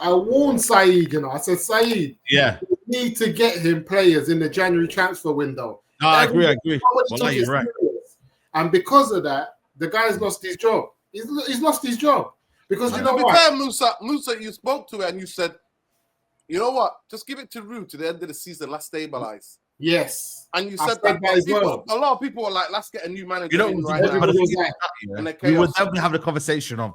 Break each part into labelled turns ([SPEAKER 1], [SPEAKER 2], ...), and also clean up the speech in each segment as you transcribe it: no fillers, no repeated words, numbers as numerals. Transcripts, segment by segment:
[SPEAKER 1] I warned Saeed, I said, Saeed,
[SPEAKER 2] yeah,
[SPEAKER 1] we need to get him players in the January transfer window.
[SPEAKER 2] No, I agree.
[SPEAKER 1] Well, you're right. And because of that, the guy's lost his job. He's lost his job. Because you know what?
[SPEAKER 3] To be fair, Musa, you spoke to it and you said, you know what? Just give it to Ruud to the end of the season. Let's stabilize.
[SPEAKER 1] Yes.
[SPEAKER 3] And you said that as well. A lot of people were like, let's get a new manager in right now.
[SPEAKER 2] We were definitely having a conversation of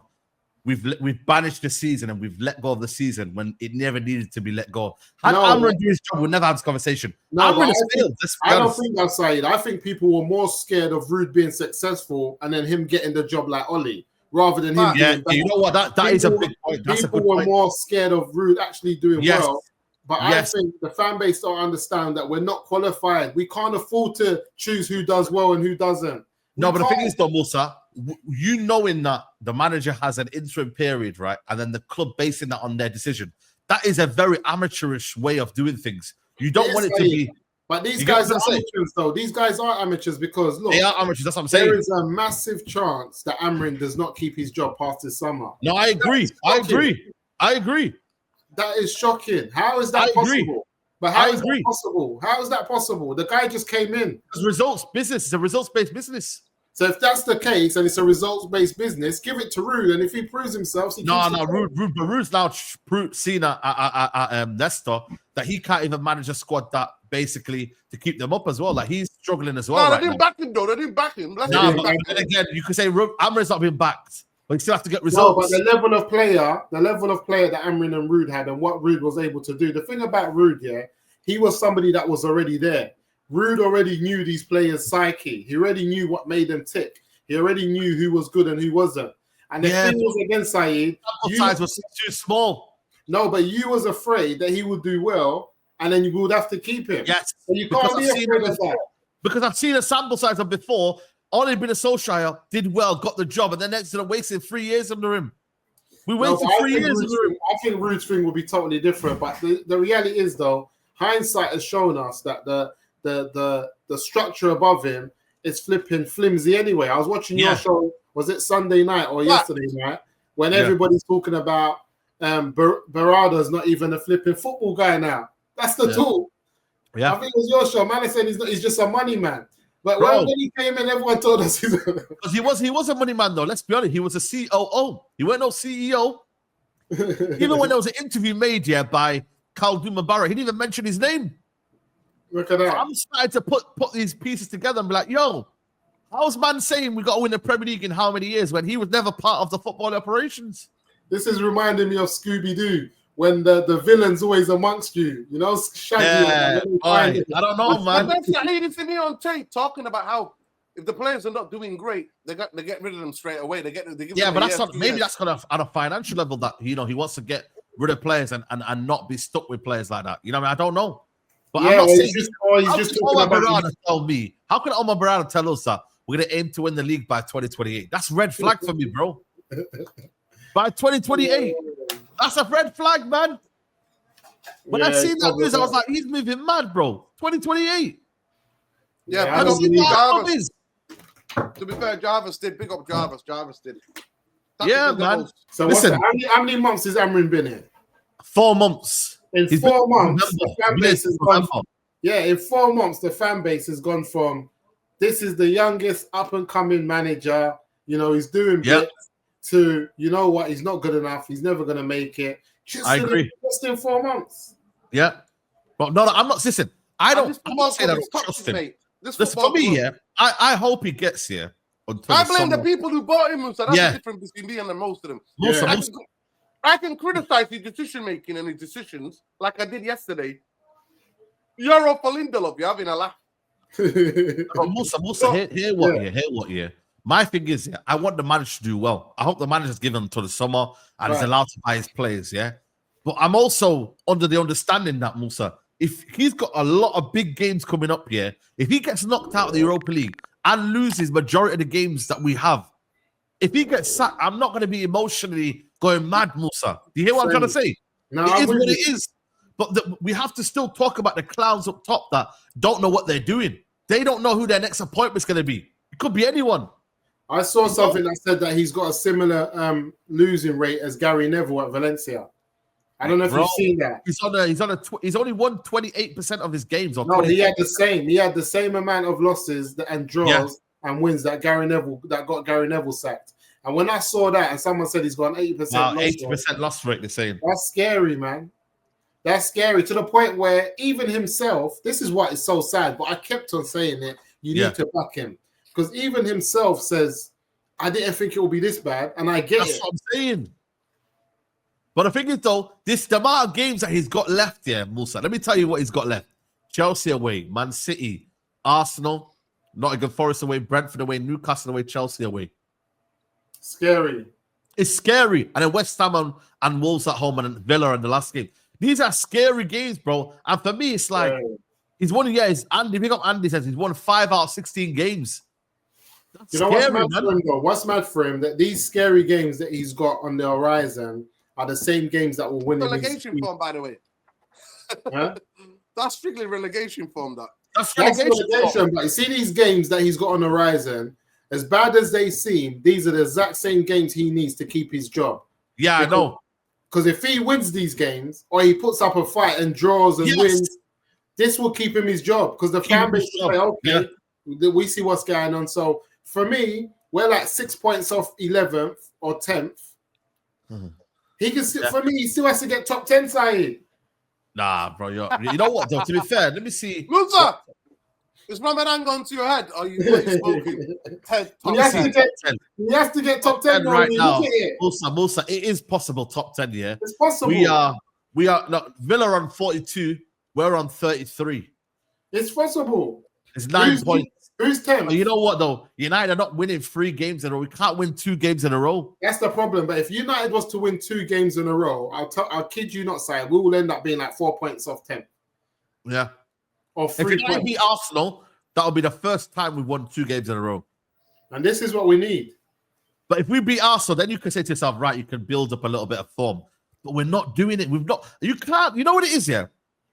[SPEAKER 2] we've banished the season and we've let go of the season when it never needed to be let go. Had Amorim do his job, we'd never have this conversation. Amorim failed.
[SPEAKER 1] I don't think that's Saeed. I think people were more scared of Ruud being successful and then him getting the job like Oli, rather than him.
[SPEAKER 2] Yeah, you know what? That is a big point. That's
[SPEAKER 1] people were more scared of Ruud actually doing well. But I think the fan base don't understand that we're not qualified. We can't afford to choose who does well and who doesn't.
[SPEAKER 2] No, but the thing is, though, Musa, you knowing that the manager has an interim period, right? And then the club basing that on their decision. That is a very amateurish way of doing things. You don't want it to be.
[SPEAKER 1] But these guys are amateurs, though. These guys are amateurs because, look.
[SPEAKER 2] They are amateurs, that's what I'm saying.
[SPEAKER 1] There is a massive chance that Amorim does not keep his job past this summer.
[SPEAKER 2] No, I agree. I agree.
[SPEAKER 1] That is shocking. How is that possible? But how is that possible? How is that possible? The guy just came in.
[SPEAKER 2] It's results business. It's a results-based business.
[SPEAKER 1] So if that's the case and it's a results-based business, give it to Ruud. And if he proves himself,
[SPEAKER 2] Ruud's now seen at Leicester that he can't even manage a squad that basically to keep them up as well. Like he's struggling as well.
[SPEAKER 3] No, they didn't back him though. They didn't back him.
[SPEAKER 2] But again, you could say Amorim's not been backed, but you still have to get results.
[SPEAKER 1] No, but the level of player that Amorim and Ruud had and what Ruud was able to do. The thing about Ruud, he was somebody that was already there. Ruud already knew these players' psyche. He already knew what made them tick. He already knew who was good and who wasn't. And the thing was against Saeed,
[SPEAKER 2] size was too small.
[SPEAKER 1] No, but you was afraid that he would do well, and then you would have to keep him.
[SPEAKER 2] Yes,
[SPEAKER 1] so you can't be afraid of that.
[SPEAKER 2] Because I've seen a sample size of before. Only been a Solskjaer, did well, got the job, and then next to them wasted 3 years under him. We wasted 3 years under him.
[SPEAKER 1] I think Ruud's thing will be totally different, but the reality is, though, hindsight has shown us that the structure above him is flipping flimsy anyway. I was watching your show, was it Sunday night or yesterday night, when everybody's talking about Barada's not even a flipping football guy now. That's the talk. Yeah. I think it was your show. Man, I said he's just a money man. But when he came in, everyone told us
[SPEAKER 2] because he was a money man though. Let's be honest, he was a COO. He wasn't no CEO. Even when there was an interview made by Khaldun Mubarak, he didn't even mention his name.
[SPEAKER 1] Look at that.
[SPEAKER 2] So I'm starting to put these pieces together and be like, yo, how's man saying we got to win the Premier League in how many years when he was never part of the football operations?
[SPEAKER 1] This is reminding me of Scooby-Doo when the villain's always amongst you. You know, Shaggy.
[SPEAKER 2] I don't know, man.
[SPEAKER 3] I needed to be on tape talking about how if the players are not doing great, they get rid of them straight away. They give
[SPEAKER 2] but that's not that's kind of on a financial level that he wants to get rid of players and not be stuck with players like that. You know what I mean? I don't know. But I'm not saying he's just Omar Barada tell me. How can Omar Barada tell us that we're going to aim to win the league by 2028? That's red flag for me, bro. By 2028. That's a red flag, man. When I seen that news, I was like, he's moving mad, bro. 2028.
[SPEAKER 3] Yeah,
[SPEAKER 2] I see
[SPEAKER 3] Jarvis. To be fair, Jarvis did. Big up Jarvis. Jarvis did.
[SPEAKER 2] Man.
[SPEAKER 1] So listen, how many months has Amorim been here?
[SPEAKER 2] 4 months.
[SPEAKER 1] In 4 months, the fan base has gone from, in 4 months, the fan base has gone from this is the youngest up-and-coming manager, he's doing bits, to, you know what, he's not good enough, he's never going to make it.
[SPEAKER 2] I agree.
[SPEAKER 1] Just in 4 months.
[SPEAKER 2] Yeah. But no, I'm not, listen, I'm not saying I don't trust him. This for me, I hope he gets here.
[SPEAKER 3] I blame the people who bought him, so that's the difference between me and most of them. I can criticize his decision-making and his decisions like I did yesterday. You're up for Lindelof. You're having a laugh.
[SPEAKER 2] Musa, hear what. My thing is, I want the manager to do well. I hope the manager's given him to the summer and is allowed to buy his players, But I'm also under the understanding that, Musa, if he's got a lot of big games coming up here, if he gets knocked out of the Europa League and loses majority of the games that we have, if he gets sacked, I'm not going to be emotionally going mad, Musa. Do you hear what I'm trying to say?
[SPEAKER 1] No,
[SPEAKER 2] it is what it is. But we have to still talk about the clowns up top that don't know what they're doing. They don't know who their next appointment's going to be. It could be anyone.
[SPEAKER 1] I saw something that said that he's got a similar losing rate as Gary Neville at Valencia. I don't know if you've seen that.
[SPEAKER 2] He's only won 28% of his games. Or
[SPEAKER 1] no, he had the same. He had the same amount of losses and draws and wins that got Gary Neville sacked. And when I saw that, and someone said he's got an 80%
[SPEAKER 2] loss 80% loss rate, they're saying.
[SPEAKER 1] That's scary, man. That's scary to the point where even himself, this is what is so sad, but I kept on saying it, you need to back him. Because even himself says, I didn't think it would be this bad, and I get
[SPEAKER 2] That's
[SPEAKER 1] it.
[SPEAKER 2] That's what I'm saying. But the thing is, though, the amount of games that he's got left here, Musa, let me tell you what he's got left. Chelsea away, Man City, Arsenal, Nottingham Forest away, Brentford away, Newcastle away, Chelsea away.
[SPEAKER 1] Scary.
[SPEAKER 2] It's scary. And then West Ham and Wolves at home and Villa in the last game. These are scary games, bro. And for me, it's like, he's won, Andy, pick up Andy says he's won 5 out of 16 games. That's
[SPEAKER 1] you know
[SPEAKER 2] scary,
[SPEAKER 1] what's mad for him, though? What's mad for him? That these scary games that he's got on the horizon are the same games that will win.
[SPEAKER 3] Relegation form, by the way.
[SPEAKER 1] Huh?
[SPEAKER 3] That's strictly relegation form.
[SPEAKER 1] That's relegation. But you see these games that he's got on the horizon, as bad as they seem, these are the exact same games he needs to keep his job.
[SPEAKER 2] Yeah, I know.
[SPEAKER 1] Because if he wins these games, or he puts up a fight and draws and wins, this will keep him his job. Because the fan base will say, okay, we see what's going on. So for me, we're like 6 points off 11th or 10th. Mm-hmm. He can still, for me, he still has to get top 10 side.
[SPEAKER 2] Nah, bro. You know what, though? To be fair, let me see.
[SPEAKER 3] Musa, is Ramadan gone to your head? Are you smoking?
[SPEAKER 1] He has to get top 10
[SPEAKER 2] right now. Musa, it is possible top 10, yeah?
[SPEAKER 1] It's possible.
[SPEAKER 2] We are look, Villa on 42, we're on 33.
[SPEAKER 1] It's possible.
[SPEAKER 2] It's 9 points.
[SPEAKER 1] Who's 10?
[SPEAKER 2] But you know what, though? United are not winning 3 games in a row. We can't win 2 games in a row.
[SPEAKER 1] That's the problem. But if United was to win 2 games in a row, I'll kid you not, side, we will end up being like 4 points off 10.
[SPEAKER 2] Yeah.
[SPEAKER 1] Or 3
[SPEAKER 2] if United beat Arsenal, that'll be the first time we've won 2 games in a row.
[SPEAKER 1] And this is what we need.
[SPEAKER 2] But if we beat Arsenal, then you can say to yourself, right, you can build up a little bit of form. But we're not doing it. We've not. You can't. You know what it is, yeah?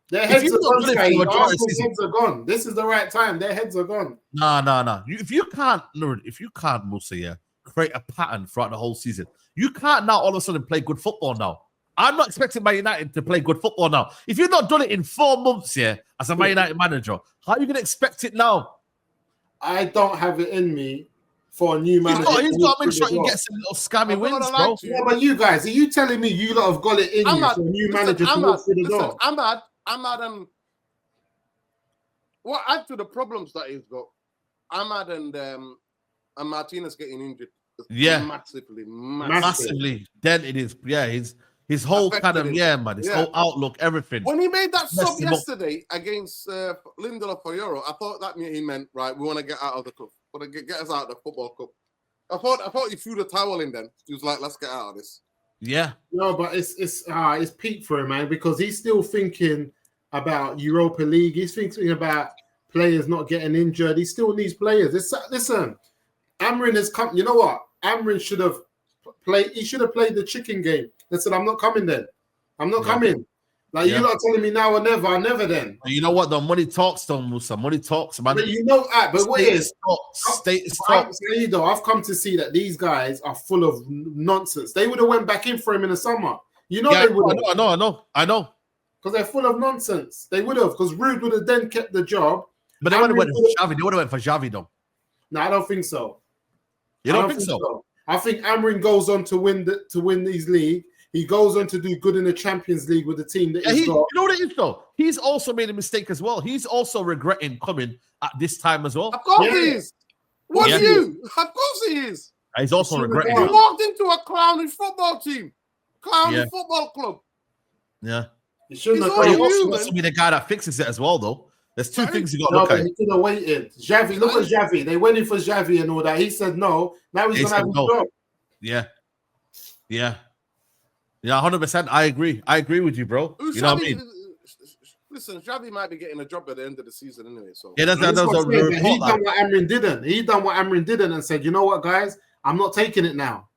[SPEAKER 1] Their heads are gone. Arsenal's heads are gone. This is the right time. Their heads are gone.
[SPEAKER 2] No. If you can't, Musa, yeah, create a pattern throughout the whole season, you can't now all of a sudden play good football now. I'm not expecting Man United to play good football now. If you've not done it in 4 months, yeah, as a Man United manager, how are you going to expect it now?
[SPEAKER 1] I don't have it in me for a new manager.
[SPEAKER 2] He's got to make sure he gets some little scammy wins, bro.
[SPEAKER 1] Yeah, but you guys, are you telling me you lot have got it in you for a new manager to walk through the door?
[SPEAKER 3] Ahmad what add to the problems that he's got? Ahmad and Martinez getting injured.
[SPEAKER 2] Yeah,
[SPEAKER 3] massively.
[SPEAKER 2] Then it is. Yeah, his whole kind of his whole outlook, everything.
[SPEAKER 3] When he made that sub yesterday against Lindelof for Euro, I thought that he meant right. We want to get out of the cup. Want to get us out of the football cup. I thought he threw the towel in. Then he was like, "Let's get out of this."
[SPEAKER 2] Yeah.
[SPEAKER 1] No, but it's peak for him, man, because he's still thinking about Europa League. He's thinking about players not getting injured. He still needs players. Listen, Amorim has come. You know what? Amorim should have played. He should have played the chicken game. They said, "I'm not coming then. I'm not coming." Like you lot are telling me now or never. I never then.
[SPEAKER 2] You know what? The money talks, though, Musa. Money talks, man.
[SPEAKER 1] But you know, but what is
[SPEAKER 2] status talks?
[SPEAKER 1] I've come to see that these guys are full of nonsense. They would have went back in for him in the summer. You know they would.
[SPEAKER 2] I know.
[SPEAKER 1] Because they're full of nonsense. They would have, because Rude would have then kept the job.
[SPEAKER 2] But they would have went for Xavi. They would have went for Xavi, though.
[SPEAKER 1] No, I don't think so.
[SPEAKER 2] You don't think so?
[SPEAKER 1] I think Amorim goes on to win these league. He goes on to do good in the Champions League with the team that he's got.
[SPEAKER 2] You know what it is, though? He's also made a mistake as well. He's also regretting coming at this time as well.
[SPEAKER 3] Of course he is. What are you? Of course he is.
[SPEAKER 2] He's also regretting
[SPEAKER 3] it. He walked into a clownish football team. Clownish football club.
[SPEAKER 2] Yeah.
[SPEAKER 1] He shouldn't have.
[SPEAKER 2] He also wants to be the guy that fixes it as well, though. There's 2 things you got to look at.
[SPEAKER 1] He could have waited. Xavi, look at Xavi. They went in for Xavi and all that. He said no. Now he's going to have his job.
[SPEAKER 2] Yeah, 100%. I agree with you, bro. You know what I mean?
[SPEAKER 3] Listen, Xavi might be getting a job at the end of the season anyway. So
[SPEAKER 2] he done what
[SPEAKER 1] Amorim didn't. He done what Amorim didn't and said, you know what, guys, I'm not taking it now.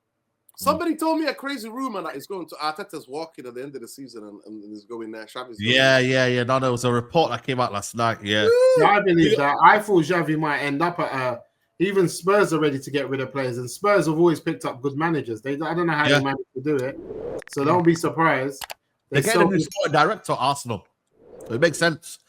[SPEAKER 3] Somebody told me a crazy rumor that he's going to Arteta's walking at the end of the season and he's going there. Xavi's
[SPEAKER 2] yeah. No, there was a report that came out last night. Yeah,
[SPEAKER 1] I believe that. I thought Xavi might end up at even Spurs are ready to get rid of players, and Spurs have always picked up good managers. I don't know how they managed to do it, so don't be surprised.
[SPEAKER 2] They're getting a new sporting director at Arsenal. So it makes sense.